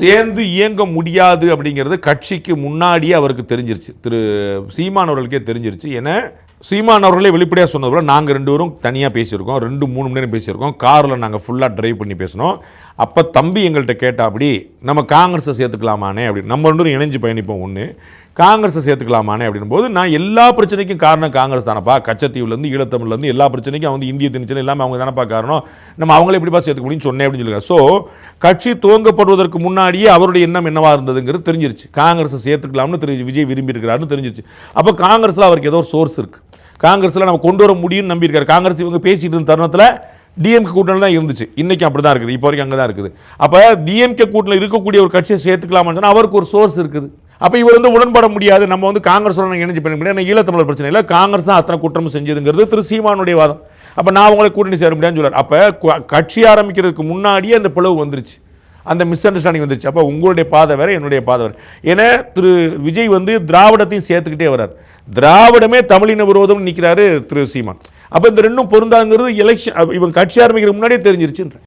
சேர்ந்து இயங்க முடியாது அப்படிங்கிறது கட்சிக்கு முன்னாடியே அவருக்கு தெரிஞ்சிருச்சு. திரு சீமான் அவர்களுக்கே தெரிஞ்சிருச்சு. ஏன்னா சீமான் அவர்களே வெளிப்படையாக சொன்னது போல நாங்கள் 2 பேரும் தனியாக பேசியிருக்கோம், 2-3 மணி நேரம் பேசியிருக்கோம், காரில் நாங்கள் ஃபுல்லாக ட்ரைவ் பண்ணி பேசினோம். அப்போ தம்பி எங்கள்கிட்ட கேட்டா அப்படி நம்ம காங்கிரஸை சேர்த்துக்கலாமானே அப்படின்னு, நம்ம 2 பேரும் இணைஞ்சு பயணிப்போம், ஒன்று காங்கிரஸை சேர்த்துக்கலாமானே அப்படின் போது நான் எல்லா பிரச்சனைக்கும் காரணம் காங்கிரஸ் தானப்பா, கச்சத்தீவுலேருந்து ஈழத்தமிழ்லேருந்து எல்லா பிரச்சனைக்கும் வந்து இந்திய திணிச்சல் எல்லாமே அவங்க தானப்பா காரணம், நம்ம அவங்களே எப்படிப்பா சேர்த்துக்க முடியும்னு சொன்னேன் அப்படின்னு சொல்லியிருக்காரு. ஸோ கட்சி துவங்கப்படுவதற்கு முன்னாடியே அவருடைய எண்ணம் என்னவா இருந்ததுங்கிறது தெரிஞ்சிருச்சு. காங்கிரஸை சேர்த்துக்கலாம்னு விஜய் விரும்பி இருக்கிறாருன்னு தெரிஞ்சிருச்சு. அப்போ காங்கிரஸில் அவருக்கு ஏதோ ஒரு சோர்ஸ் இருக்குது, காங்கிரஸில் நம்ம கொண்டு வர முடியும்னு நம்பியிருக்காரு. காங்கிரஸ் இவங்க பேசிட்டு இருந்த தருணத்தில் டிஎம்கே கூட்டணி தான் இருந்துச்சு, இன்றைக்கி அப்படி தான் இருக்குது, இப்போ வரைக்கும் அங்கே தான் இருக்குது. அப்போ டிஎம்கே கூட்டணியில் இருக்கக்கூடிய ஒரு கட்சியை சேர்த்துக்கலாமான்னு சொன்னால் அவருக்கு ஒரு சோர்ஸ் இருக்குது. அப்போ இவர் வந்து உடன்பட முடியாது, நம்ம வந்து காங்கிரஸோட இணைஞ்சு பண்ண முடியாது, ஈழத்தமிழர் பிரச்சனை இல்லை, காங்கிரஸ் தான் அத்தனை குற்றம் செஞ்சதுங்கிறது திரு சீமானுடைய வாதம். அப்போ நான் உங்களை கூட்டணி சேர முடியாதுன்னு சொல்கிறார். அப்போ கட்சி ஆரம்பிக்கிறதுக்கு முன்னாடியே அந்த பிளவு வந்துருச்சு, அந்த மிஸ் அண்டர்ஸ்டாண்டிங் வந்துருச்சு. அப்போ உங்களுடைய பாதை வேறு, என்னுடைய பாதை வேறு. ஏன்னா திரு விஜய் வந்து திராவிடத்தையும் சேர்த்துக்கிட்டே வர்றார், திராவிடமே தமிழின விரோதம் நிற்கிறாரு திரு சீமான். அப்போ இந்த ரெண்டும் பொருந்தாங்கிறது எலெக்ஷன் இவங்க கட்சி ஆரம்பிக்கிற முன்னாடியே தெரிஞ்சிருச்சுன்ற.